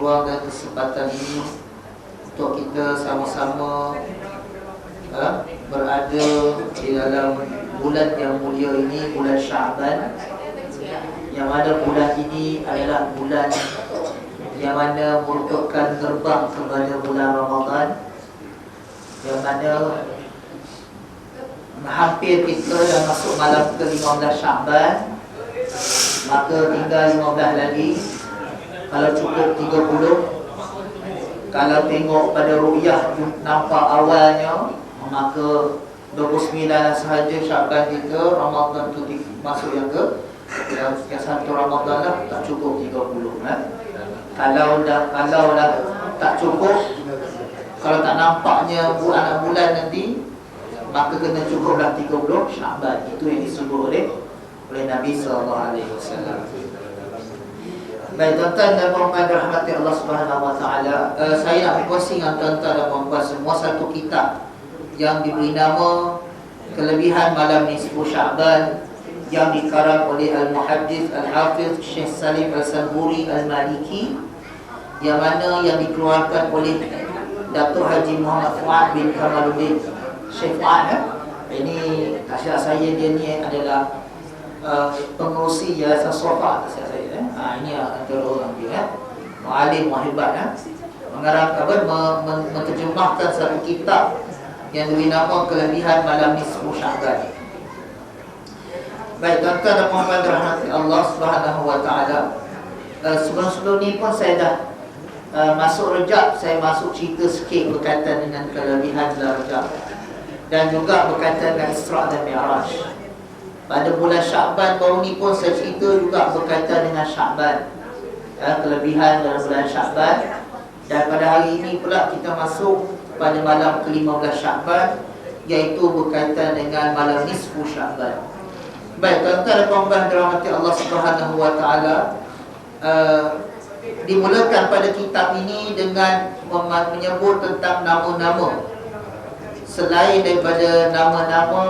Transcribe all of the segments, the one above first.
ruang dan kesempatan ini untuk kita sama-sama berada di dalam bulan yang mulia ini, bulan Syaban, yang mana bulan ini adalah bulan yang mana merupakan gerbang kepada bulan Ramadan, yang mana hampir kita dah masuk malam ke-15 Syaban, maka tinggal 15 lagi. Kalau cukup 30, kalau tengok pada ru'yah nampak awalnya, maka 29 sahaja Syaban kita, Ramadan tu masuk yang yang satu Ramadan lah, tak cukup 30 Kalau dah tak cukup, kalau tak nampaknya bulan nanti, maka kena cukuplah 30 Syaban. Itu yang disebut oleh Nabi SAW. Baik, tuan-tuan dan puan-puan dirahmati Allah Subhanahu Wa Taala, saya nak berkongsi dengan tuan-tuan dan puan-puan semua satu kitab yang diberi nama Kelebihan Malam Nisfu Sya'ban, yang dikarang oleh Al-Muhaddith Al-Hafiz Syekh Salim Al-Sanburi Al-Maliki, yang mana yang dikeluarkan oleh Datuk Haji Muhammad Fuad bin Kamaluddin Syekh Fuad. Ini kasih saya, dia ni adalah pengurusi Yayasan Sofa saya. Ini antara orang dia, mu'alim hebat, mengarang menterjemahkan satu kitab yang diberi nama Kelebihan Malam Nisfu Sya'ban. Baik, tuan-tuan dan puan-puan dirahmati Allah Subhanahu Wa Taala, sebelum ni pun saya dah masuk Rejab, saya masuk cerita sikit berkaitan dengan kelebihan dalam Rejab, dan juga berkaitan dengan Isra' dan Mi'raj. Pada bulan Sya'ban baru ni pun saya cerita juga berkaitan dengan Sya'ban, kelebihan dalam bulan Sya'ban. Dan pada hari ini pula kita masuk pada malam ke-15 Sya'ban, iaitu berkaitan dengan malam nisfu Sya'ban. Baik, tuan-tuan dan puan-puan dirahmati Allah Subhanahu Wa Taala, dimulakan pada kitab ini dengan menyebut tentang nama-nama selain daripada nama-nama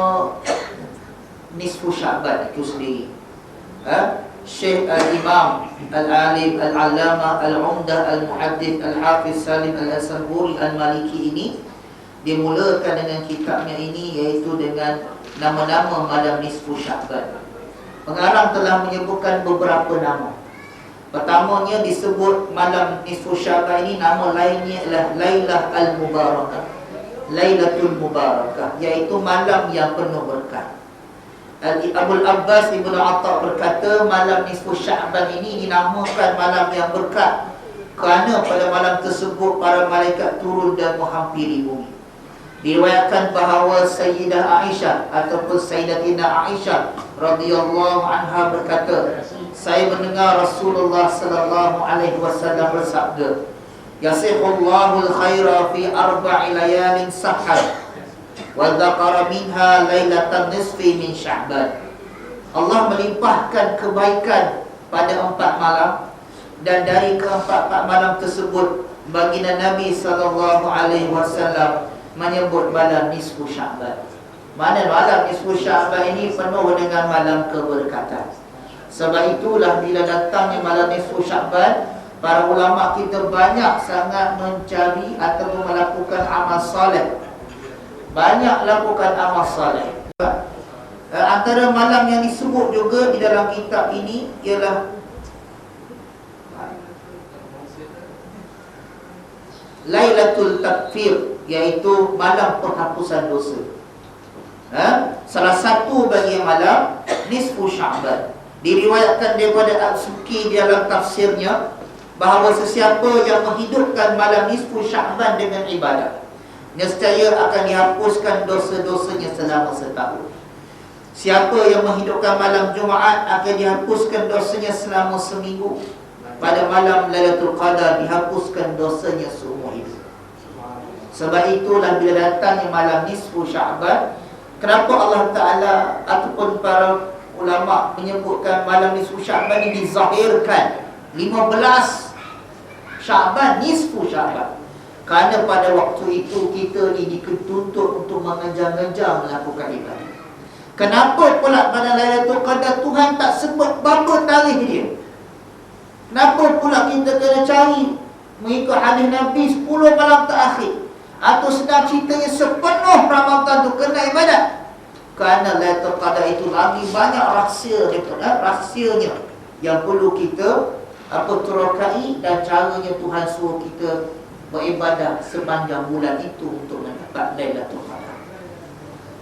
nisfu Sya'ban itu sendiri. Syekh Al-Imam Al-Alim Al-Allamah Al-Umdah Al-Muhaddith Al-Hafiz Salim Al-Sanburi Al-Maliki ini dimulakan dengan kitabnya ini, iaitu dengan nama-nama malam nisfu Sya'ban. Pengarang telah menyebutkan beberapa nama. Pertamanya disebut malam nisfu Sya'ban ini, nama lainnya adalah Lailah Al-Mubarakah, Lailatul Mubarakah, iaitu malam yang penuh berkah. Abul Abbas Ibn Atta berkata, malam nisfu Sya'ban ini dinamakan malam yang berkat kerana pada malam tersebut para malaikat turun dan menghampiri bumi. Diriwayatkan bahawa Sayyidah Aisyah ataupun Sayyidatina Aisyah radhiyallahu anha berkata, saya mendengar Rasulullah sallallahu alaihi wasallam bersabda, yasihullahu al-khaira fi arba'i layalin sahar wa dzakara minha lailatan nisfi min Sya'ban. Allah melimpahkan kebaikan pada 4 malam, dan dari ke-4 malam tersebut baginda Nabi sallallahu alaihi wasallam menyebut malam nisfu Sya'ban. Mana malam nisfu Sya'ban ini penuh dengan malam keberkatan. Sebab itulah bila datangnya malam nisfu Sya'ban, para ulama kita banyak sangat mencari ataupun melakukan amal soleh. Banyak lakukan amal saleh. Antara malam yang disebut juga di dalam kitab ini ialah Lailatul Takfir, iaitu malam penghapusan dosa. Salah satu bagian malam nisfu Sya'ban. Diriwayatkan daripada Al-Suki di dalam tafsirnya bahawa sesiapa yang menghidupkan malam nisfu Sya'ban dengan ibadah, nescaya akan dihapuskan dosa-dosanya selama setahun. Siapa yang menghidupkan malam Jumaat akan dihapuskan dosanya selama seminggu. Pada malam Lailatul Qadar dihapuskan dosanya seumur hidup. Sebab itulah bila datangnya malam nisfu Sya'ban, kenapa Allah Ta'ala ataupun para ulama menyebutkan malam nisfu Sya'ban ini dizahirkan 15 Sya'ban, nisfu Sya'ban? Kerana pada waktu itu kita ni dituntut untuk mengejar-ngejar melakukan ibadah. Kenapa pula pada Lailatul Qadar Tuhan tak sebut berapa tarikh dia? Kenapa pula kita kena cari mengikut hadis Nabi 10 malam terakhir, atau sedang ceritanya sepenuh Ramadan tu kena ibadat. Kerana Lailatul Qadar itu lagi banyak rahsia daripada rahsianya yang perlu kita terokai, dan caranya Tuhan suruh kita beribadah sepanjang bulan itu untuk mendapat Lailatul Qadar.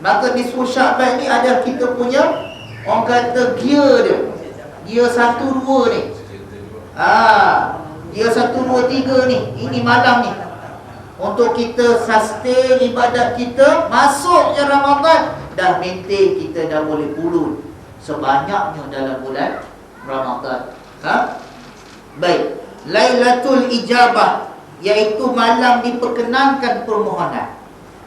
Maka nisfu Sya'ban ni ada kita punya, orang kata gear dia. Gear 1, 2 ni. Gear 1, 2, 3 ni. Ini malam ni. Untuk kita sustain ibadat kita, masuknya Ramadan, dah maintain kita dah boleh pulun sebanyaknya dalam bulan Ramadan. Baik. Lailatul Ijabah, iaitu malam diperkenankan permohonan.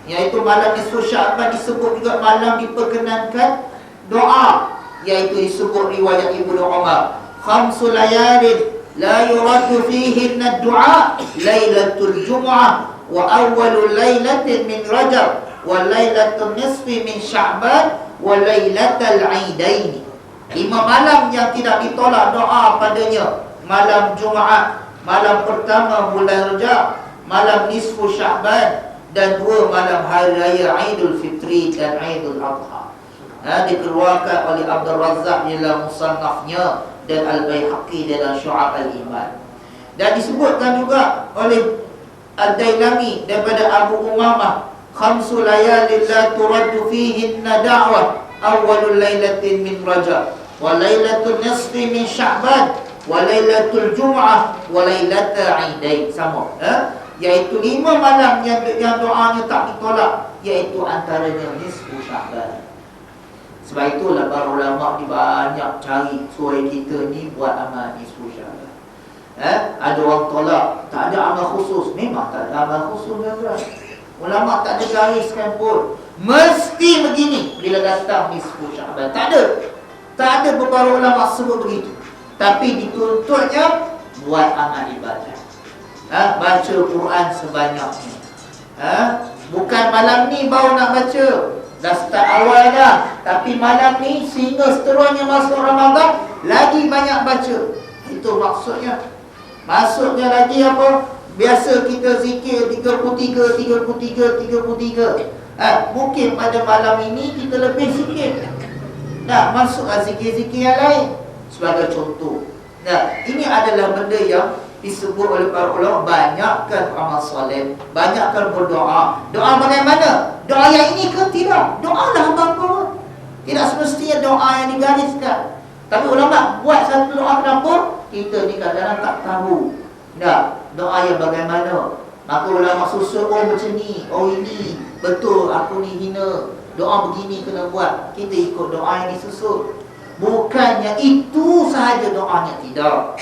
Iaitu malam nisfu Sya'ban disebut juga malam diperkenankan doa, iaitu disebut riwayat Ibnu Umar, khamsu layalin la yuraddu fihinna du'a, lailatul jum'ah wa awwalul lailatin min Rajab wa lailatul nisfi min Sya'ban wa lailatul Aidain. 5 malam yang tidak ditolak doa padanya: malam Jumaat, malam pertama bulan Rajab, malam nisfu Sya'ban, dan 2 malam hari raya Aidul Fitri dan Aidul Adha. Dikeluarkan oleh Abdul Razzaq dalam Musannafnya dan Al-Baihaqi dalam Syu'ab Al-Iman. Dan disebutkan juga oleh Ad-Dailami daripada Abu Umamah, khamsu layalin la turaddu fihinna da'wah, awwalul lailatin min Rajab wa lailatul nisfi min Sya'ban wa lailatul jum'ah wa lailatul Aidain. Sama, iaitu 5 malam yang doanya tak ditolak, iaitu antaranya nisfu Sya'ban. Sebab itulah para ulama ni banyak cari suara kita ni buat amal nisfu Sya'ban. Ada orang tolak, tak ada amal khusus. Memang tak ada amal khusus, tuan-tuan. Ulama tak ada gariskan pun mesti begini bila datang nisfu Sya'ban. Tak ada. Tak ada beberapa ulama sebut begitu. Tapi dituntutnya buat amal ibadah. Baca Quran sebanyaknya. Bukan malam ni baru nak baca, dah start awal dah. Tapi malam ni sehingga seterusnya masuk Ramadan, lagi banyak baca. Itu maksudnya. Maksudnya lagi apa? Biasa kita zikir 33, 33, 33. Mungkin pada malam ini kita lebih zikir. Nah, masuklah zikir-zikir yang lain. Sebagai contoh. Nah, ini adalah benda yang disebut oleh para ulama, banyakkan amal soleh, banyakkan berdoa. Doa bagaimana? Doa yang ini ke tidak? Doa lah apa-apa. Tidak semestinya doa yang digariskan. Tapi ulama buat satu doa, kenapa? Kita ni kadang-kadang tak tahu. Doa yang bagaimana? Maka ulama susun, macam ni, ini betul, aku ni hina, doa begini kena buat. Kita ikut doa yang disusun. Bukannya itu sahaja doanya, tidak.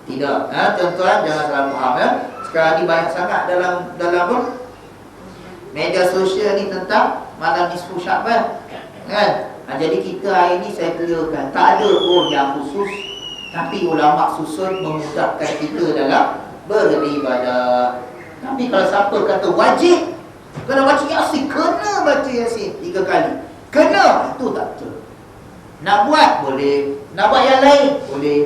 Tidak. Tuan-tuan jangan salah faham. Sekarang ni banyak sangat dalam media sosial ni tentang malam nisfu Sya'ban. Jadi kita hari ni saya clearkan, tak ada yang khusus, tapi ulama susun memudahkan kita dalam beribadah. Tapi kalau siapa kata wajib kena baca Yasin, kena baca Yasin 3 kali, kena, itu tak betul. Nak buat boleh, nak buat yang lain boleh.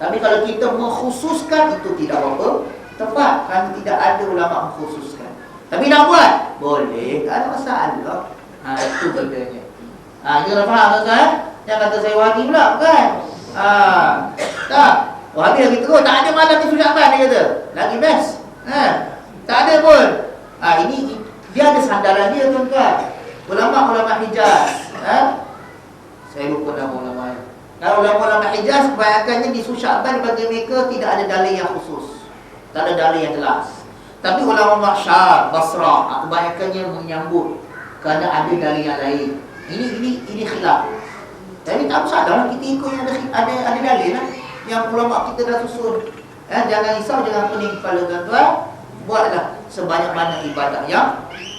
Tapi kalau kita mengkhususkan, itu tidak apa tepat, kan tidak ada ulama mengkhususkan. Tapi nak buat boleh, tak ada masalah. Itu bedanya. Kita faham kan? Jangan kata saya wahabi pula, kan? Tak. Wahabi lagi teruk, tak ada malam nisfu Sya'ban, dia kata. Lagi best. Tak ada pun. Ini dia ada sandaran dia, tuan-tuan. Ulama-ulama Hijaz. Saya lupa nama ulama. Kalau ulama-ulama Hijaz, kebanyakannya nisfu Sya'ban bagi mereka tidak ada dalil yang khusus. Tak ada dalil yang jelas. Tapi ulama Syam, Basrah, kebanyakannya menyambut kerana ada dalil yang lain. Ini khilaf. Jadi tak masalah, kita ikut yang ada dalil lah, yang ulama kita dah susun. Jangan risau, jangan pening kepala, tuan-tuan. Buatlah sebanyak mana ibadah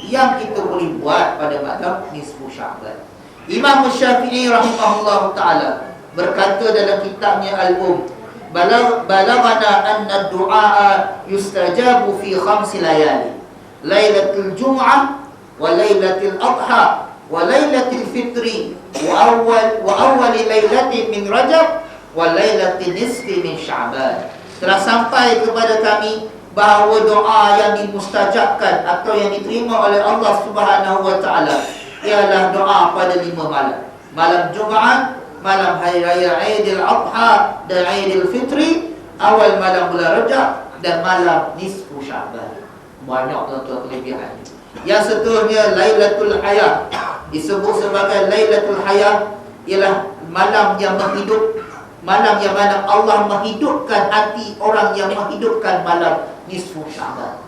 yang kita boleh buat pada malam nisfu Sya'ban. Imam Syafi'i rahimahullah ta'ala berkata dalam kitabnya Al-Um, balaghana anna du'a yustajabu fi 5 layali, lailatul jum'ah wa lailatul adha wa lailatul fitri wa awwal lailatin min Rajab wa lailatul nisfi min Sya'ban. Telah sampai kepada kami bahawa doa yang dimustajabkan atau yang diterima oleh Allah Subhanahu wa taala ialah doa pada 5 malam. Malam Jumaat, malam hari raya Aidil Adha dan Aidil Fitri, awal malam bulan Rajab dan malam nisfu Syaban. Banyak tuan-tuan kelebihan. Yang seterusnya Lailatul Hayah, disebut sebagai Lailatul Hayah, ialah malam yang menghidup, malam yang mana Allah menghidupkan hati orang yang menghidupkan malam nisfu Syaban.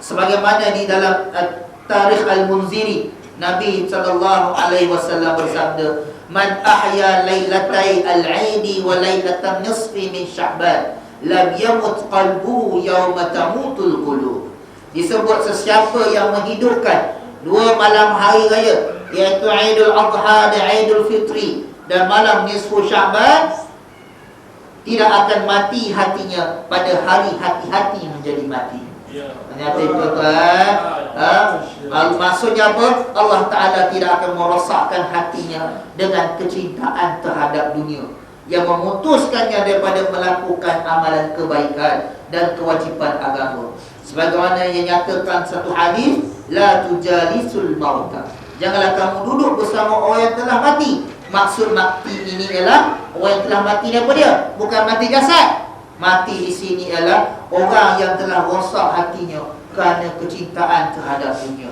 Sebagaimana di dalam Tarikh Al-Munziri, Nabi SAW bersabda, "Man ahya lailatai al-'aidi wa lailatan nisfi min Sya'ban, lam yamut qalbuhu yawma tamutul qulub." Disebut sesiapa yang menghidupkan 2 malam hari raya, iaitu Aidul Adha dan Aidul Fitri, dan malam nisfu Sya'ban, tidak akan mati hatinya pada hari hati-hati menjadi mati. Ternyata itu maksudnya apa? Allah Ta'ala tidak akan merosakkan hatinya dengan kecintaan terhadap dunia, yang memutuskannya daripada melakukan amalan kebaikan dan kewajipan agama. Sebagaimana yang nyatakan satu hadis, la tujalisul mauta, janganlah kamu duduk bersama orang yang telah mati. Maksud mati ini ialah orang yang telah mati ni apa dia? Bukan mati jasad. Mati di sini ialah orang yang telah rosak hatinya kerana kecintaan terhadap dunia.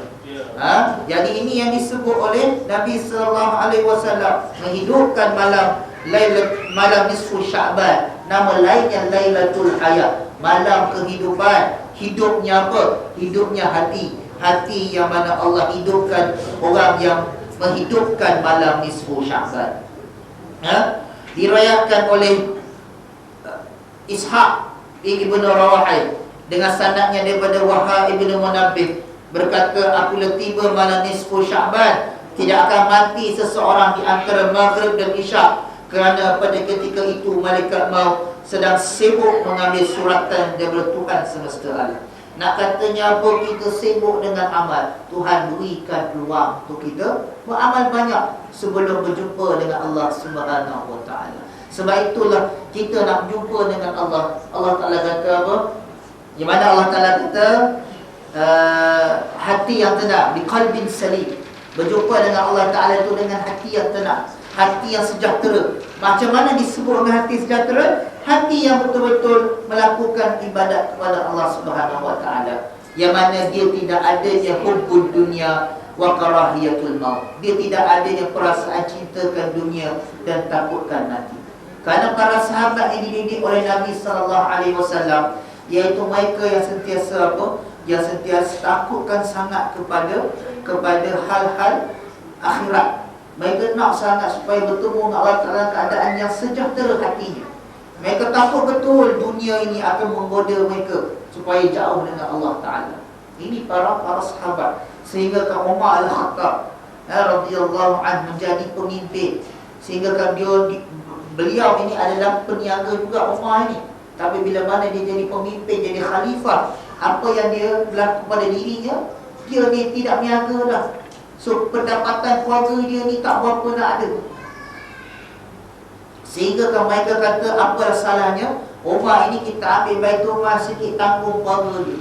Jadi ini yang disebut oleh Nabi SAW, menghidupkan malam nisfu Sya'ban. Nama lainnya Lailatul Hayah, malam kehidupan. Hidupnya apa? Hidupnya hati. Hati yang mana Allah hidupkan orang yang menghidupkan malam nisfu Sya'ban. Diriwayatkan oleh Ishaq ibn Rawahai dengan sanadnya daripada Wahab ibn Munabbih, berkata, apabila tiba malam nisfu Sya'ban, tidak akan mati seseorang di antara Maghrib dan Isyak, kerana pada ketika itu malaikat maut sedang sibuk mengambil suratan daripada Tuhan semesta alam. Nak katanya apa? Kita sibuk dengan amal, Tuhan berikan peluang untuk kita beramal banyak sebelum berjumpa dengan Allah Subhanahu wa taala. Sebab itulah kita nak jumpa dengan Allah. Allah Ta'ala kata apa? Di mana Allah Ta'ala kata, hati yang tenang, biqalbin salim. Berjumpa dengan Allah Ta'ala itu dengan hati yang tenang, hati yang sejahtera. Macam mana disebut dengan hati sejahtera? Hati yang betul-betul melakukan ibadat kepada Allah Subhanahu wa taala, yang mana dia tidak adanya hubbud dunia wa karahiyatul maut. Dia tidak adanya perasaan cintakan dunia dan takutkan mati. Kerana para sahabat yang dididik oleh Nabi SAW, iaitu mereka yang sentiasa apa? Yang sentiasa takutkan sangat kepada hal-hal akhirat. Mereka nak sangat supaya bertemu dengan Allah Ta'ala keadaan yang sejahtera hatinya. Mereka takut betul dunia ini akan menggoda mereka supaya jauh dengan Allah Ta'ala. Ini para sahabat. Sehingga kan Umar Al-Khattab radhiyallahu anhu menjadi pemimpin. Sehingga kan beliau ini adalah peniaga juga, Umar ini. Tapi bila mana dia jadi pemimpin, jadi khalifah, apa yang dia berlaku pada dirinya, dia ni tidak niaga dah. So pendapatan keluarga dia ni tak berapa nak ada. Sehingga kan mereka kata, apa salahnya Umar ini kita ambil Baitul Mal sikit, tanggung keluarga dia.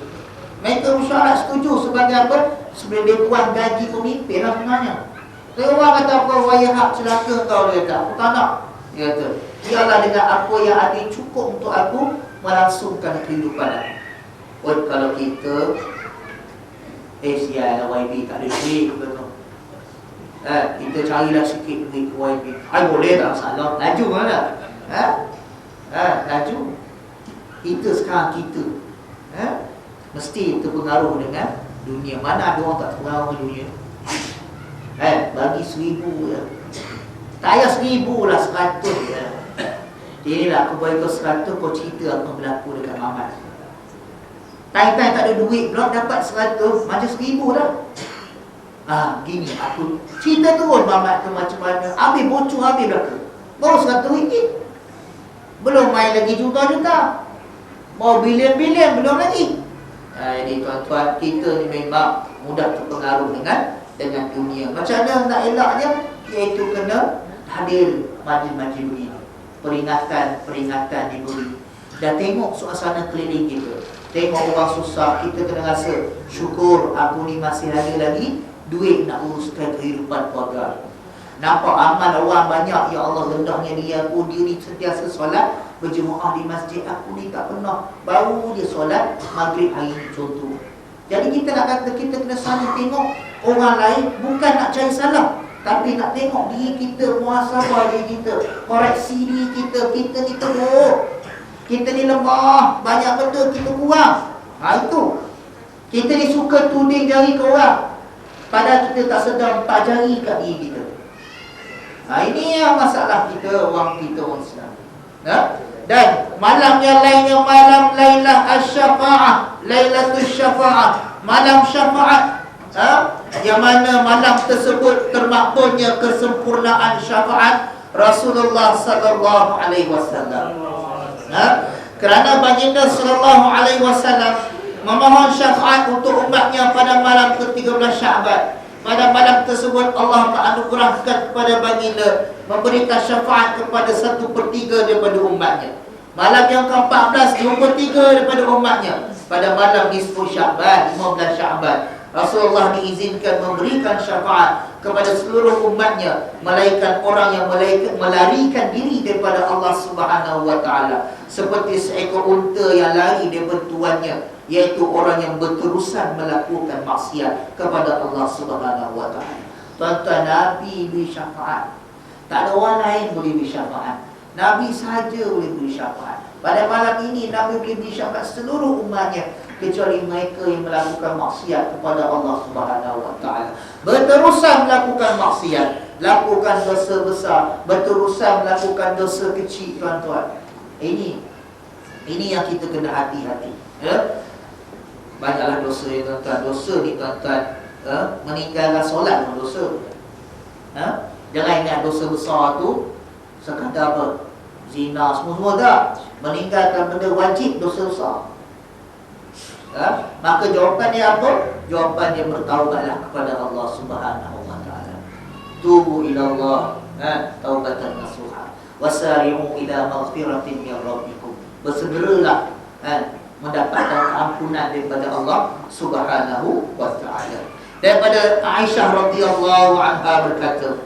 Mereka musyawarah setuju. Sebagai apa? Sebenarnya dia tuan gaji pemimpin lah sebenarnya. Tapi Umar kata, apa wayah hak celaka kau? Dia kata, aku tak nak. Dia kata, biarlah dengan apa yang ada cukup untuk aku melangsungkan kehidupan aku. Oh, kalau kita sial lah YB tak ada duit, betul. Kita carilah sikit duit ke YB. Boleh tak masalah. Laju mana? Laju. Kita sekarang mesti terpengaruh dengan dunia. Mana ada orang tak terpengaruh dengan dunia? Bagi 1,000 je. Tak payah 1,000 lah, 100 je. Inilah kebaikan 100, kau cerita apa berlaku dekat Mamat. Tai-tai tak ada duit pula, dapat 100, macam 1,000 dah. Gini aku cerita turun Mamat tu macam mana. Habis bocor habis belaka. Baru 100 ringgit. Belum main lagi juta-juta. Baru bilion-bilion belum lagi. Jadi tuan-tuan, kita ni memang mudah terpengaruh dengan dunia. Macam mana nak elaknya? Iaitu kena hadir majlis-majlis begini. Peringatan diberi. Dan tengok suasana keliling kita. Tengok orang susah, kita kena rasa syukur aku ni masih ada lagi duit nak uruskan kehidupan keluarga. Nampak amal orang banyak, ya Allah rendahnya dia aku, dia ni sentiasa solat berjemaah di masjid, aku ni tak pernah, baru dia solat maghrib hari ni contoh. Jadi kita nak kata kita kena saling tengok orang lain, bukan nak cari salah, tapi nak tengok diri kita, muhasabah diri kita, koreksi diri kita. Kita ni teruk, kita ni lemah, banyak benda kita kurang. Itu kita ni suka tuding jari ke orang, padahal kita tak sedar tak jari kat diri kita. Ini yang masalah kita, orang Islam. Dan malam yang lainnya malam Lailah Asy-Syafa'ah, Lailatul Syafa'ah, malam syafaat. Yang mana malam tersebut termakbulnya kesempurnaan syafaat Rasulullah sallallahu alaihi wasallam. Kerana baginda sallallahu alaihi wasallam memohon syafaat untuk umatnya pada malam ke-13 Syaban. Pada malam tersebut Allah menganugerahkan kepada baginda memberikan syafaat kepada 1/3 daripada umatnya. Malam yang ke-14 2/3 daripada umatnya. Pada malam nisfu Syaban 15 Syaban Rasulullah diizinkan memberikan syafaat kepada seluruh umatnya, melainkan orang yang melarikan diri daripada Allah Subhanahu wa taala, seperti seekor unta yang lari daripada tuannya, iaitu orang yang berterusan melakukan maksiat kepada Allah Subhanahu wa taala. Tuan-tuan, Nabi beri syafaat. Tak ada orang lain boleh beri syafaat. Nabi sahaja boleh beri syafaat. Pada malam ini Nabi boleh beri syafaat seluruh umatnya, kecuali mereka yang melakukan maksiat kepada Allah Subhanahu wa taala. Berterusan melakukan maksiat, lakukan dosa besar, berterusan melakukan dosa kecil, tuan-tuan. Ini yang kita kena hati-hati, ya. Banyaklah dosa ya, tuan-tuan. Dosa ni, tuan-tuan, meninggalkan solat pun dosa. Jangan ingat dosa besar tu sekadar apa? Zina semua tak. Meninggalkan benda wajib dosa besar. Maka jawapan dia apa? Jawapan dia bertaubatlah kepada Allah Subhanahu wa taala. Tubu ila Allah, taubatan nasuha. Wasari'u ila maghfiratin min rabbikum. Bersegeralah mendapatkan ampunan daripada Allah Subhanahu wa taala. Daripada Aisyah radhiyallahu anha berkata,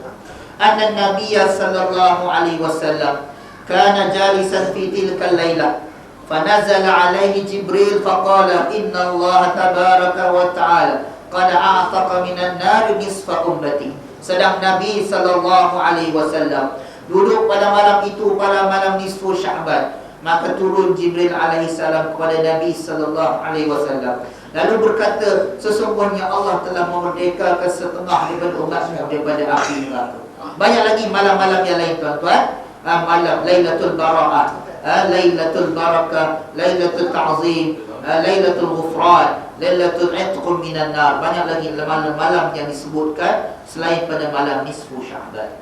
anna Nabiyya sallallahu alaihi wasallam kana jalisan fi tilka al-lailah فنزل عليه جبريل فقال إن الله تبارك وتعالى قد أعتق من النار نصف أمتي. Sedang Nabi sallallahu alaihi wasallam duduk pada malam itu, pada malam nisfu Syaban, maka turun Jibril alaihi salam kepada Nabi sallallahu alaihi wasallam, lalu berkata, sesungguhnya Allah telah memerdekakan setengah daripada umatmu daripada api neraka. Banyak lagi malam-malam yang lain, tuan-tuan. Malam Lailatul Bara'ah, Lailatul Barakah, Lailatul Ta'zim, Lailatul Ghufran, Lailatul Itq minan nar. Banyak lagi malam-malam yang disebutkan selain pada malam nisfu Syaban.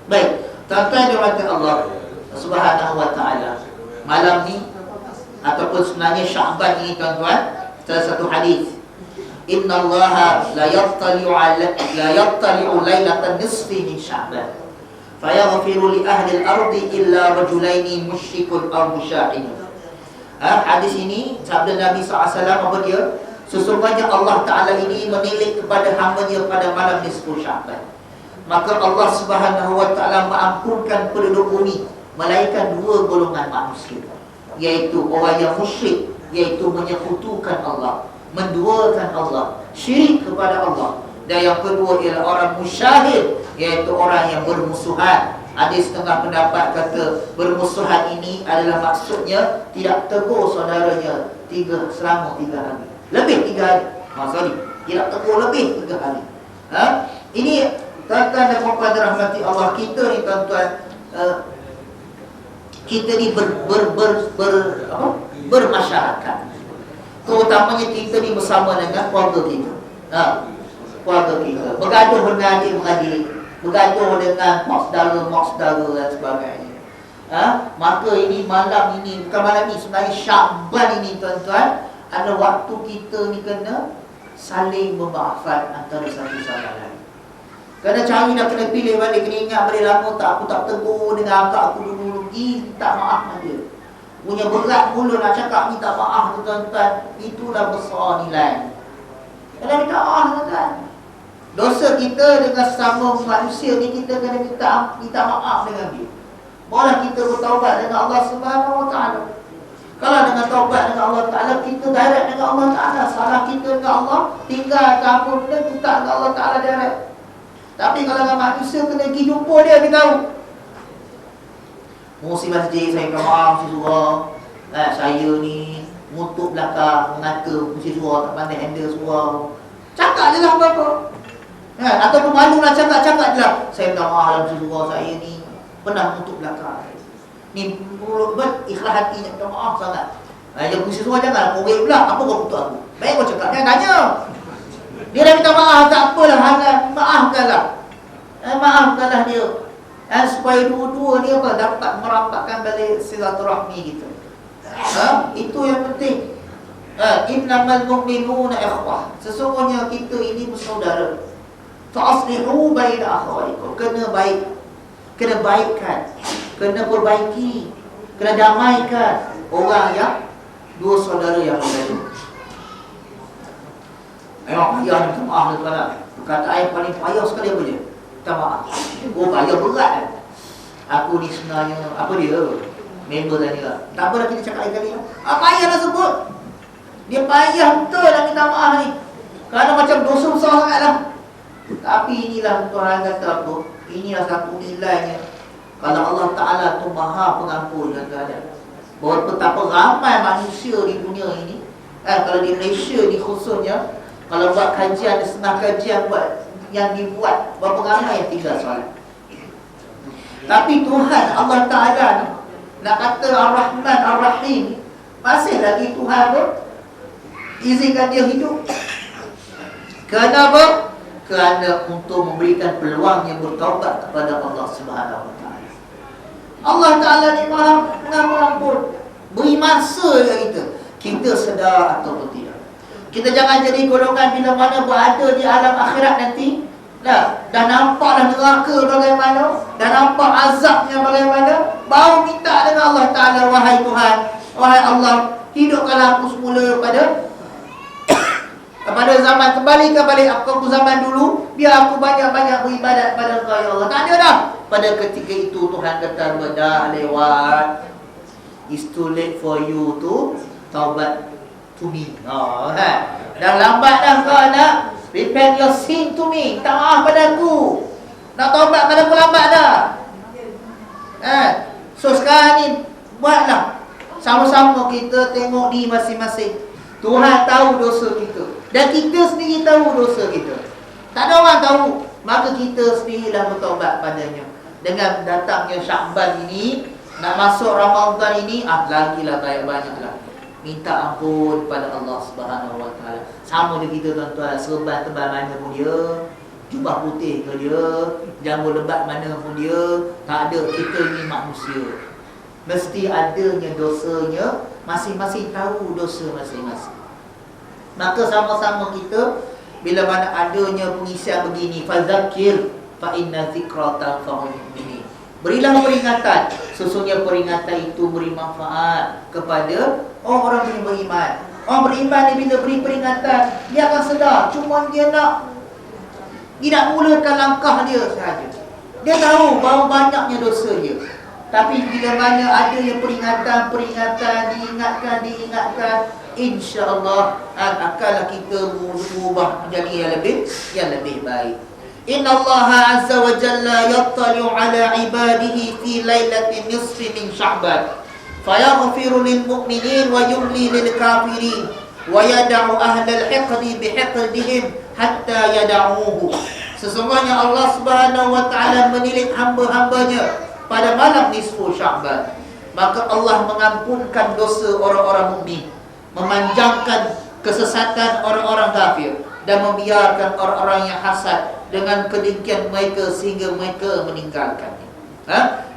Baik, tuan-tuan dirahmati Allah Subhanahu wa taala. Malam ni ataupun sebenarnya Syaban ini, tuan-tuan, salah satu hadis, Inna Allah la yattali'u lailatan nisfi min Syaban fayaghfiru li ahli al-ardi illa rajulaini musyrikun aw musyahidun. Hadis ini sabda Nabi SAW apa dia? Sesungguhnya Allah Ta'ala ini menilik kepada hamba-Nya pada malam nisfu Syaban, maka Allah Subhanahu wa Ta'ala mengampunkan penduduk bumi melainkan dua golongan manusia, iaitu orang yang musyrik, iaitu menyekutukan Allah, menduakan Allah, syirik kepada Allah. Dan yang kedua ialah orang musyahid, iaitu orang yang bermusuhan. Ada setengah pendapat kata bermusuhan ini adalah maksudnya tidak tegur saudaranya selama 3 hari, lebih 3 hari. Tidak tegur lebih 3 hari. Ini tuan-tuan dan puan-puan dirahmati Allah, kita ni, tuan-tuan, kita ni bermasyarakat. Terutamanya kita ni bersama dengan keluarga kita. Keluarga kita bergaduh dengan adik-beradik, bergaduh dengan mak saudara dan sebagainya. Maka ini malam ini, bukan malam ini, sebenarnya Syaban ini, tuan-tuan, ada waktu kita ni kena saling memaafkan antara satu sama lain. Kena cari, dah kena pilih balik, kena ingat balik lama tak, aku tak tegur dengan akak aku dulu, minta maaf dengan dia. Punya berat mula nak cakap minta maaf tuan-tuan. Itulah besar nilai. Kena minta maaf tuan-tuan. Dosa kita dengan sesama manusia ni, kita kena minta maaf dengan dia. Malah kita bertaubat dengan Allah Subhanahu Wa Taala. Kalau dengan taubat dengan Allah Taala, kita direct dengan Allah Taala. Salah kita dengan Allah, tinggal campur benda, kita dengan Allah Taala direct. Tapi kalau dengan manusia, kena pergi jumpa dia, dia tahu. Musim masjid, saya minta maaf, Mesti Surah. Saya ni mutuk belakang, mengata Mesti Surah, tak pandai handle surah. Cakap je lah apa-apa. Ataupun malu nak cakap je lah. Saya minta maaf Mesti Surah, saya ni pernah mutuk belakang. Ni ikhlas hati nak minta maaf sangat. Dia Mesti Surah jangan korek pula. Apa kau kutuk aku? Baik kau cakap, jangan tanya. Dia dah minta maaf, tak apalah, maafkanlah. Maafkanlah dia. Supaya dua-dua ni apa, dapat merapatkan balik silaturahmi kita. Itu yang penting. Innamal mu'minuna ikhwah. Sesungguhnya kita ini bersaudara. Fa'aslihu baina akhawaikum. Kena baik, kena baikkan, kena perbaiki, kena damaikan orang yang dua saudara yang berbeza. Memang payah ni, minta maaf tuan-tuan. Perkataan yang paling payah sekali apa je? Minta maaf. Payah berat kan? Aku ni sebenarnya, apa dia? Member tadi lah. Tak apa dah, kita cakap lagi kali lah. Payah dah sebut. Dia payah betul nak minta maaf ni. Kerana macam dosa besar sangat lah. Tapi inilah Tuhan kata apa? Inilah satu nilainya. Kalau Allah Ta'ala tu maha pengampun dan keadaan. Bahawa betapa ramai manusia di dunia ini. Kalau di Malaysia ni khususnya, kalau buat kajian, setengah kajian buat yang dibuat, berapa ramai yang tinggal solat. Tapi Tuhan Allah Ta'ala ni, nak kata Ar-Rahman Ar-Rahim, masih lagi Tuhan pun izinkan dia hidup. Kenapa? Kerana untuk memberikan peluang yang bertaubat kepada Allah Subhanahu Wa Taala. Allah Ta'ala ni maha pengampun. Beri masa dekat kita. Kita sedar atau tidak. Kita jangan jadi golongan bila mana berada di alam akhirat nanti. Dah nampak dah neraka bagaimana, dah nampak azabnya bagaimana, baru minta dengan Allah Ta'ala, wahai Tuhan, wahai Allah, hidupkanlah aku semula pada zaman, kembalikan balik aku zaman dulu, biar aku banyak-banyak beribadat pada Engkau ya Allah. Tak ada dah. Pada ketika itu Tuhan kata, dah lewat. It's too late for you to taubat to me. Dah lambat dah kau nak repent your sin to me. Minta maaf pada aku. Nak taubat pada aku lambat dah. So sekarang ni buatlah. Sama-sama kita tengok di masing-masing. Tuhan tahu dosa kita. Dan kita sendiri tahu dosa kita. Tak ada orang tahu. Maka kita sendirilah bertaubat padanya. Dengan datangnya Syakban ini, nak masuk Ramadan ini, lagilah banyak-banyaklah minta ampun pada Allah Subhanahu Wa Taala. Sama dengan kita tuan-tuan, serban tebal mana pun dia, jubah putih ke dia, jambu lebat mana pun dia, tak ada. Kita ni manusia, mesti adanya dosanya. Masing-masing tahu dosa masing-masing. Maka sama-sama kita, bila mana adanya pengisian begini, fazakir fa inna zikra tanfa'ul mu'minin. Berilah peringatan. Sesungguhnya peringatan itu beri manfaat kepada orang yang beriman. Orang beriman ni bila beri peringatan, dia akan sedar. Cuma dia nak mulakan langkah dia sahaja. Dia tahu bahawa banyaknya dosa dia. Tapi bila mana ada yang peringatan, diingatkan, insya-Allah akanlah kita berubah menjadi yang lebih baik. Inna Allah Azza wa Jalla yattali'u ala ibadihi fi lailatin nisfi min Sya'ban fayaghfiru lil mu'minin wa yumli lil kafirin wa yada'u ahlal hiqdi bihiqdihim hatta yada'uhu. Sesungguhnya Allah Subhanahu wa Ta'ala menilik hamba-hambanya pada malam nisfu Sya'ban, maka Allah mengampunkan dosa orang-orang mukmin, memanjangkan kesesatan orang-orang kafir, dan membiarkan orang-orang yang hasad dengan kedengkian mereka sehingga mereka meninggalkannya.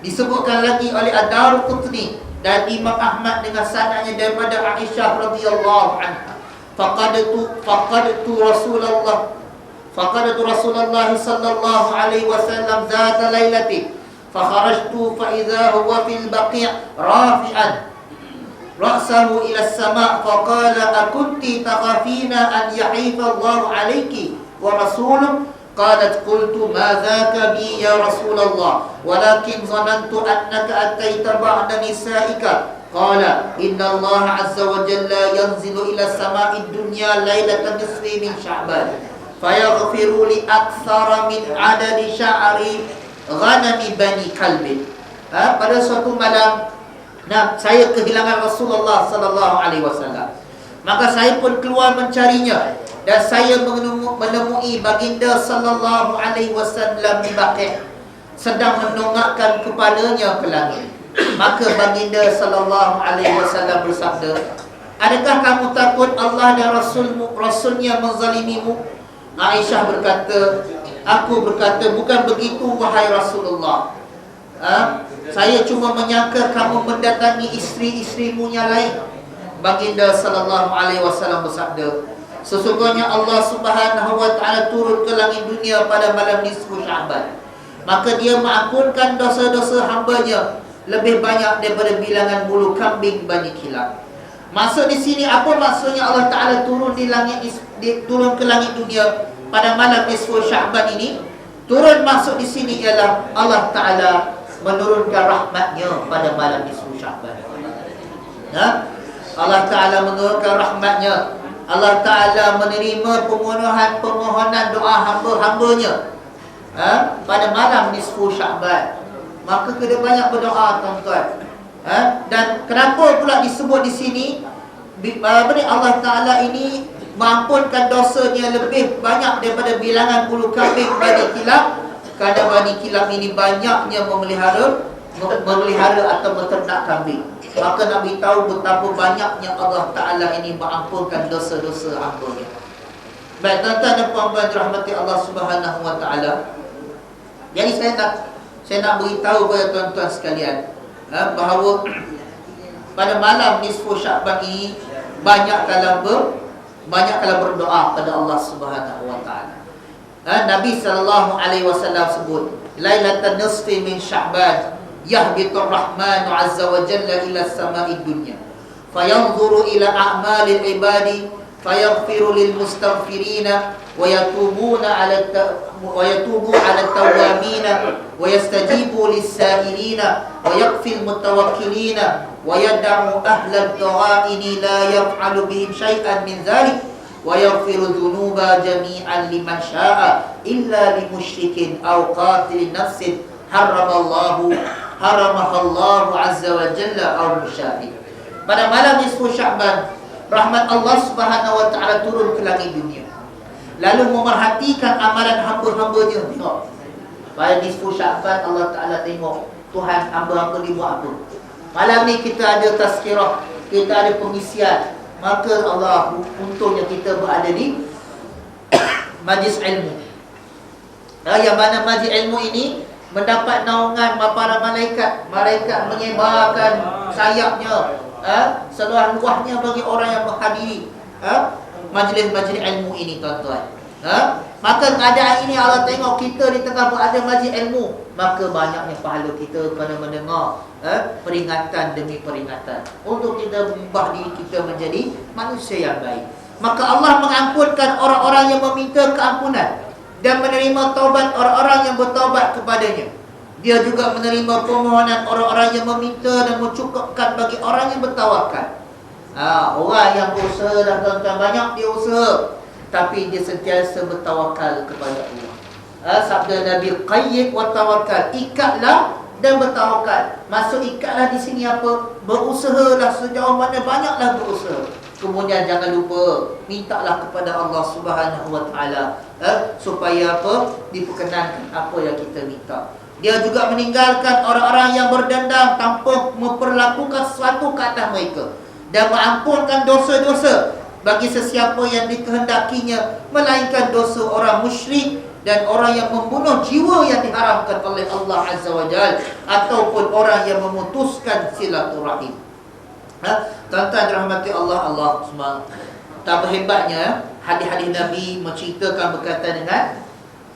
Disebutkan lagi oleh Ad-Darqutni dan Imam Ahmad dengan sanadnya daripada Aisyah radhiyallahu anha. Faqadtu Rasulullah sallallahu alaihi wasallam zata lailatin fa kharajtu fa idza huwa fil baqi' rafi'an ra'sahu ila as-sama' faqala akunti takhafina an yahifa Allah 'alayki wa rasuluhu qalat qultu ma dhaka bi ya Rasulullah walakin zanantu annaka ataita ba'da nisa'ika qala inna Allah 'azza wa jalla yanzilu ila as-sama'i ad-dunya lailatan nisfi min Sya'ban fayaghfiru li aktsara min adadi sya'ri ghanami bani kalbin. Pada suatu malam saya kehilangan Rasulullah sallallahu alaihi wasallam. Maka saya pun keluar mencarinya dan saya menemui baginda sallallahu alaihi wasallam di Baqi' sedang menongakkan kepalanya ke langit. Maka baginda sallallahu alaihi wasallam bersabda, "Adakah kamu takut Allah dan Rasulnya menzalimimu?" Aisyah berkata, "Aku berkata, bukan begitu wahai Rasulullah. Saya cuma menyangka kamu mendatangi isteri-isterimu yang lain." Baginda sallallahu alaihi wasallam bersabda, "Sesungguhnya Allah Subhanahu wa taala turun ke langit dunia pada malam nisfu Sya'ban. Maka dia mengampunkan dosa-dosa hamba-Nya lebih banyak daripada bilangan bulu kambing Bani Kilab." Maksud di sini apa maksudnya Allah Taala turun turun ke langit dunia pada malam nisfu Sya'ban ini? Turun maksud di sini ialah Allah Taala menurunkan rahmat-Nya pada malam nisfu Sya'ban. Allah Ta'ala menurunkan rahmat-Nya. Allah Ta'ala menerima permohonan doa hamba-hambanya pada malam nisfu Sya'ban. Maka kena banyak berdoa, tuan-tuan. Dan kenapa pula disebut di sini Allah Ta'ala ini mengampunkan dosanya lebih banyak daripada bilangan bulu kambing Bani Kilab? Kerana Bani Kilab ini banyaknya memelihara atau menternak kambing. Maka Nabi tahu betapa banyaknya Allah Ta'ala ini mengampunkan dosa-dosa hamba-Nya. Baik, tuan-tuan dan puan-puan dirahmati Allah Subhanahu wa Ta'ala. Jadi saya nak beritahu kepada tuan-tuan sekalian bahawa pada malam nisfu Sya'ban ini banyak kala berdoa pada Allah Subhanahu wa Ta'ala. Nabi sallallahu alaihi wasallam sebut, "Lailatan nisfi min Sya'ban yahbitur rahmanu azza wa jalla ila as-sama'i dunya fayanzuru ila a'malil ibadi fayaghfiru lil mustaghfirina wa yatubu 'ala at-tawwabina wa yastajibu lis-sa'ilina wa yakfil mutawakkilina wa yad'u ahla ad-da'aini la yaf'alu bihim shay'an min dhalik wa yaghfiru dhunuba jami'an liman syaa illa limusyrikin aw qatilin nafsin haramahallahu azza wa jalla aw musyahid." Pada malam nisfu Sya'ban, rahmat Allah Subhanahu wa taala turun ke langit dunia, lalu memerhatikan amalan hamba-hamba-Nya. Tengok, pada nisfu Sya'ban Allah Taala tengok Tuhan hamba-hamba ni buat apa. Malam ni kita ada tazkirah, kita ada pengisian. Maka Allah, untungnya kita berada di majlis ilmu. Yang mana majlis ilmu ini mendapat naungan para malaikat. Malaikat menyebarkan sayapnya seluas luahnya bagi orang yang menghadiri majlis-majlis ilmu ini, tuan-tuan. Maka keadaan ini Allah tengok kita di tengah berada majlis ilmu, maka banyaknya pahala kita kerana mendengar peringatan demi peringatan untuk kita mengubah diri kita menjadi manusia yang baik. Maka Allah mengampunkan orang-orang yang meminta keampunan dan menerima taubat orang-orang yang bertaubat kepadanya. Dia juga menerima permohonan orang-orang yang meminta dan mencukupkan bagi orang yang bertawakal. Orang yang berusaha dah, tuan-tuan, banyak dia usaha, tapi dia sentiasa bertawakal kepada Allah. Sabda Nabi, qayyid wa tawakkal, ikatlah dan bertawakal. Maksud ikatlah di sini apa? Berusahalah sejauh mana banyaklah berusaha. Kemudian jangan lupa mintalah kepada Allah Subhanahu wa taala supaya apa? Diperkenankan apa yang kita minta. Dia juga meninggalkan orang-orang yang berdendam tanpa memperlakukan sesuatu ke atas mereka, dan mengampunkan dosa-dosa bagi sesiapa yang dikehendakinya, melainkan dosa orang musyrik dan orang yang membunuh jiwa yang diharamkan oleh Allah Azza wa Jalla, ataupun orang yang memutuskan silaturahim. Tuan-tuan dirahmati Allah semua. Tak hebatnya hadis-hadis Nabi menceritakan berkaitan dengan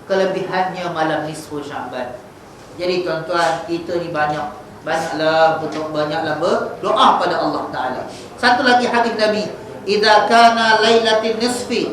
kelebihannya malam nisfu Sya'ban. Jadi tuan-tuan, kita ni banyak banyaklah berdoa pada Allah Ta'ala. Satu lagi hadis Nabi, idza kana lailatul nisfi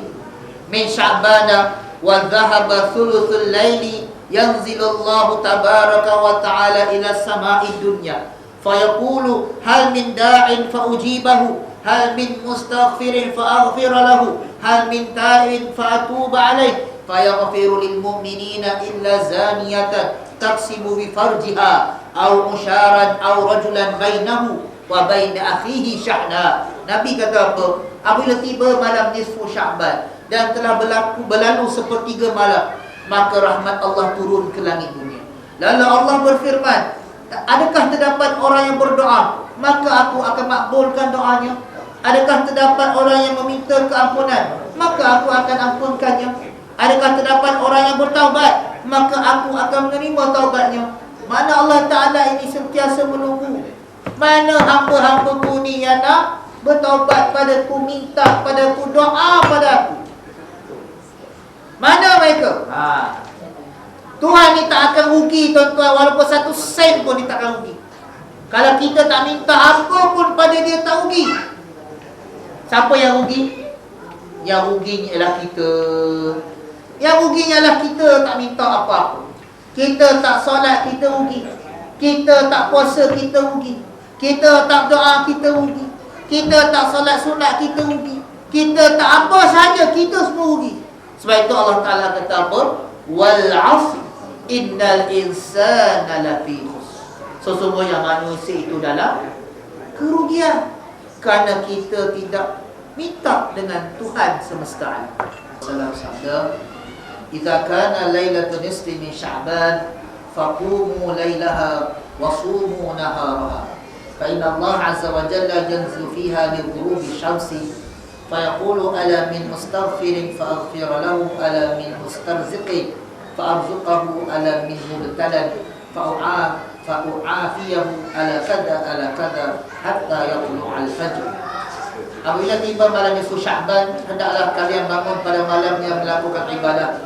min sya'bana wa dhahaba thuluthul laili yanzilullahu tabaraka wa ta'ala ila sama'id dunya fayaqulu hal min da'in fa ujibahu hal min mustaghfirin fa aghfir lahu hal min ta'in fa atuba alayh fayaghfiru lil mu'minina illa zaniyatan taqsimu bi farjiha aw musyaran aw rajulan bainahu wa baina akhihi syahna. Nabi kata apa? Apabila tiba malam nisfu Sya'ban dan telah berlalu sepertiga malam, maka rahmat Allah turun ke langit dunia. Lalu Allah berfirman, adakah terdapat orang yang berdoa, maka aku akan makbulkan doanya? Adakah terdapat orang yang meminta keampunan, maka aku akan ampunkannya? Adakah terdapat orang yang bertaubat, maka aku akan menerima taubatnya? Mana Allah Ta'ala ini sentiasa menunggu. Mana hamba-hambaku ni yang nak bertaubat padaku, minta padaku, doa padaku? Mana mereka? Tuhan ni tak akan rugi tuan-tuan, walaupun 1 sen pun dia tak akan rugi. Kalau kita tak minta apa pun pada dia, tak rugi. Siapa yang rugi? Yang ruginya ialah kita. Yang ruginya ialah kita tak minta apa-apa. Kita tak solat, kita rugi. Kita tak puasa, kita rugi. Kita tak doa, kita rugi. Kita tak solat sunat, kita rugi. Kita tak apa sahaja, kita semua rugi. Sebab itu Allah Ta'ala kata apa? Wal 'asr innal insana lafi khusr. Sesungguhnya manusia itu dalam kerugian kerana kita tidak minta dengan Tuhan semesta alam. Dalam sabda, idza kana lailatul nisfi min sya'ban faqumu lailaha wa sumu naharaha fa inna Allah 'azza wa jalla yanzilu fiha li ghurubi syamsi فيقول ألا من مستغفر فأغفر له ألا من مسترزق فأرزقه ألا من مبتلى فأعافيه ألا كذا ألا كذا حتى يطلع الفجر. Apabila tiba malam nisfu Sya'ban, hendaklah kalian bangun pada malamnya melakukan ibadah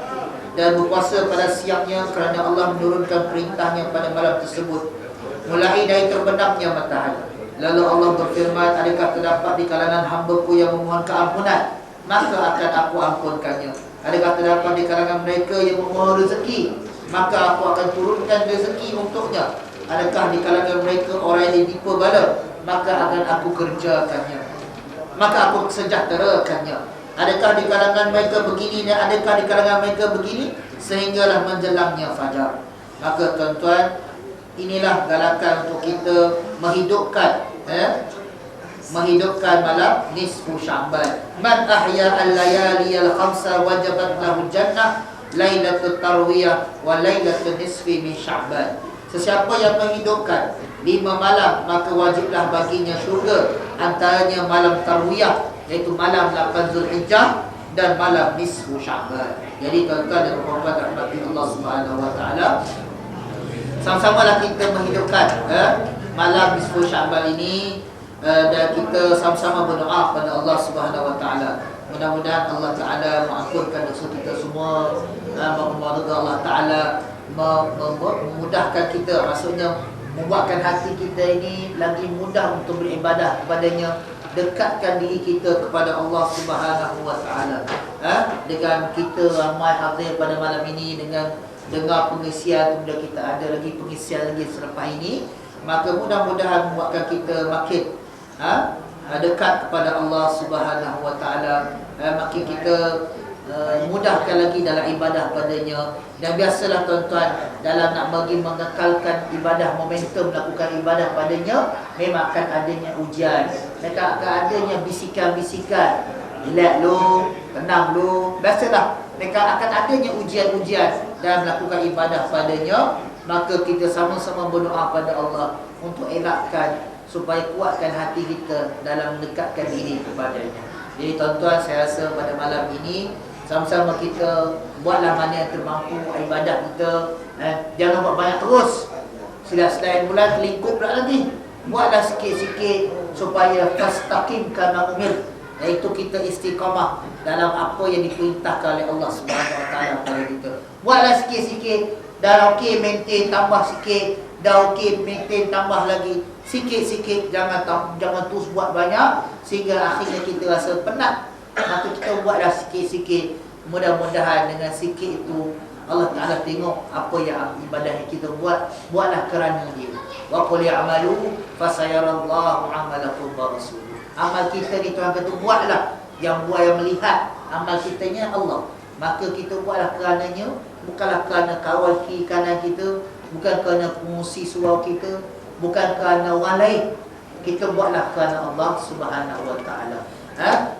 dan berpuasa pada siangnya kerana Allah menurunkan perintahnya pada malam tersebut mulai dari terbenamnya matahari. Lalu Allah berfirman, adakah terdapat di kalangan hamba-Ku yang memohon keampunan, maka akan aku ampunkannya. Adakah terdapat di kalangan mereka yang memohon rezeki, maka aku akan turunkan rezeki untuknya. Adakah di kalangan mereka orang yang ditimpa bala, maka akan aku kerjakannya, maka aku sejahterakannya. Adakah di kalangan mereka begini dan adakah di kalangan mereka begini, sehinggalah menjelangnya fajar. Maka tuan-tuan, inilah galakan untuk kita menghidupkan malam nisfu Sya'ban. Man ahya al-layali al-khamsa wajabat lahu jannah lailatul tarwiyah wa lailatul nisfi min Sya'ban. Sesiapa yang menghidupkan 5 malam, maka wajiblah baginya syurga, antaranya malam tarwiyah, iaitu malam 8 Zulhijjah dan malam nisfu Sya'ban. Jadi tuan-tuan dan puan-puan rahmati Allah Subhanahu wa taala, sama-samalah kita menghidupkan malam nisfu Sya'ban ini, dan kita sama-sama berdoa pada Allah Subhanahu wa taala. Mudah-mudahan Allah Taala mengampunkan dosa kita semua, memoga Allah Taala memudahkan kita, maksudnya membuatkan hati kita ini lagi mudah untuk beribadah kepadanya, dekatkan diri kita kepada Allah Subhanahu wa taala. Dengan kita ramai hadir pada malam ini, dengan dengar pengisian, kemudian kita ada lagi pengisian lagi selepas ini, maka mudah-mudahan membuatkan kita makin dekat kepada Allah Subhanahu wa taala, makin kita mudahkan lagi dalam ibadah padanya. Dan biasalah tuan-tuan, dalam nak bagi mengekalkan ibadah, momentum melakukan ibadah padanya, memang akan adanya ujian, memang akan adanya bisikan-bisikan, relax lu, tenang lu. Biasalah mereka akan adanya ujian-ujian dalam melakukan ibadah padanya. Maka kita sama-sama berdoa pada Allah untuk elakkan, supaya kuatkan hati kita dalam mendekatkan diri kepadanya. Jadi tuan-tuan, saya rasa pada malam ini sama-sama kita buatlah mana yang termampu ibadah kita. Jangan buat banyak terus, selain bulan terlingkup pula lagi. Buatlah sikit-sikit supaya fastaqim kama umir, iaitu kita istiqamah dalam apa yang diperintahkan oleh Allah Subhanahu wa taala kepada kita. Buatlah sikit-sikit, dan okey maintain, tambah sikit, dah okey, maintain tambah lagi sikit-sikit, jangan terus buat banyak sehingga akhirnya kita rasa penat. Maka kita buatlah sikit-sikit. Mudah-mudahan dengan sikit itu Allah Ta'ala tengok apa yang ibadah yang kita buatlah kerana dia. Wa qul ya'malu fasayarallahu 'amalakum wa rasuluh. Amal kita ni Tuhan kata buatlah, yang buat yang melihat amal kitanya Allah. Maka kita buatlah kerananya, bukanlah kerana kawal kiri kanan kita, bukan kerana pengusi surau kita, bukan kerana orang lain. Kita buatlah kerana Allah Subhanahu wa Ta'ala.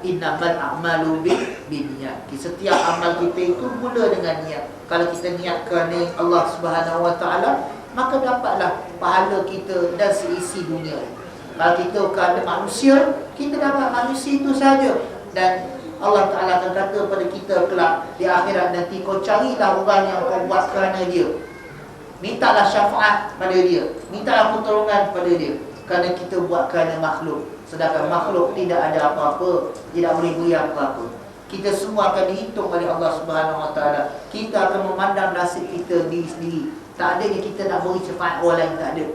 Innamal a'malu binniyat. Setiap amal kita itu mula dengan niat. Kalau kita niat kerana Allah Subhanahu wa Ta'ala, maka dapatlah pahala kita dan seisi dunia. Kalau kita kerana manusia, kita dapat manusia itu saja. Dan Allah Ta'ala akan kata pada kita kelak di akhirat nanti, kau carilah orang yang kau buat kerana dia, mintalah syafaat pada dia, mintalah pertolongan pada dia, kerana kita buat kerana makhluk. Sedangkan makhluk tidak ada apa-apa, tidak boleh beri apa-apa. Kita semua akan dihitung oleh Allah Subhanahu wa Ta'ala. Kita akan memandang nasib kita diri sendiri. Tak ada yang kita nak beri syafaat orang lain, tak ada.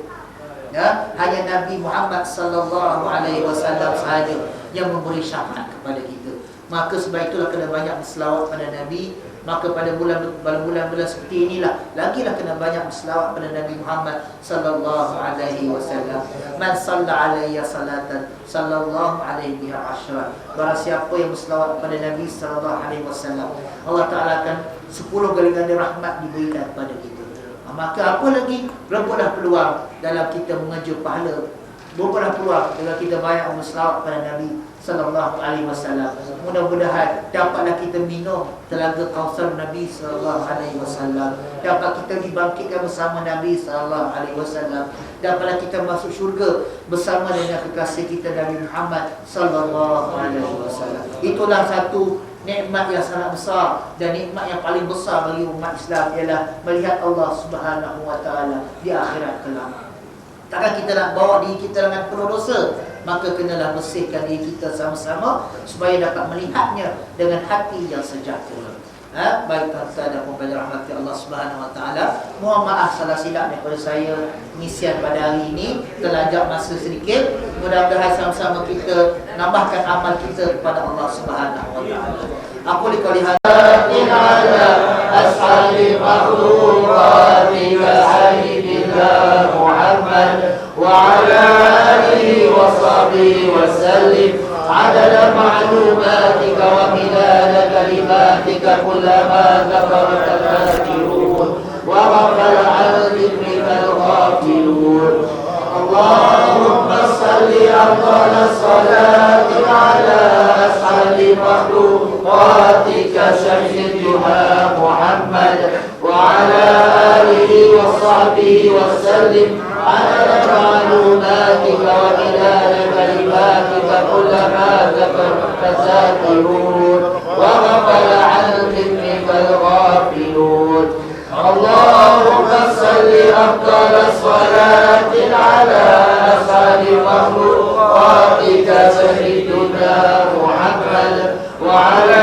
Ya, hanya Nabi Muhammad sallallahu alaihi wasallam sahaja yang memberi syafaat kepada kita. Maka sebab itulah kena banyak berselawat pada Nabi. Maka pada bulan-bulan seperti inilah lagilah kena banyak berselawat pada Nabi Muhammad sallallahu alaihi wasallam. Man salla alayya salatan sallallahu alaihi biha asyra. Barang siapa yang berselawat pada Nabi sallallahu alaihi wasallam, Allah Taala akan 10 kali ganda rahmat diberikan kepada kita. Maka apa lagi? Berapa peluang dalam kita mengejar pahala. Berapa peluang dalam kita banyak berselawat pada Nabi sallallahu alaihi wasallam. Mudah-mudahan dapatlah kita minum telaga Kausar Nabi sallallahu alaihi wasallam. Dapat kita dibangkitkan bersama Nabi sallallahu alaihi wasallam. Dapatlah kita masuk syurga bersama dengan kekasih kita Nabi Muhammad sallallahu alaihi wasallam. Itulah satu nikmat yang sangat besar, dan nikmat yang paling besar bagi umat Islam ialah melihat Allah Subhanahu wa Ta'ala di akhirat kelak. Takkan kita nak bawa diri kita dengan penuh dosa, maka kenalah bersihkan diri kita sama-sama supaya dapat melihatnya dengan hati yang sejahtera. Baik tuan-tuan dan puan-puan rahmati Allah Subhanahu wa Ta'ala, mohon maaf salah silap daripada saya pengisian pada hari ini, terlanjak masa sedikit. Mudah-mudahan sama-sama kita nambahkan amal kita kepada Allah Subhanahu wa Ta'ala. Aku lihat ala ashabi makhluqatika habibina Muhammad wa ala alihi wa sahbihi wa sallim adada ma'lumatika wa midada kalimatika kullama dhakaraka al-dhakirun wa ghafala an dhikrika al-ghafilun. Allahumma salli afdala salati ala ashabi makhluqatika sayyidina Muhammad wa ala alihi wa sahbihi wa sallim adada ma'lumatika wa midada kalimatika kullama dhakaraka al-dhakirun wa ghafala an dhikrika al-ghafilun. Allahumma salli afdala salatin ala ashabi makhluqatika sayyidina Muhammad wa ala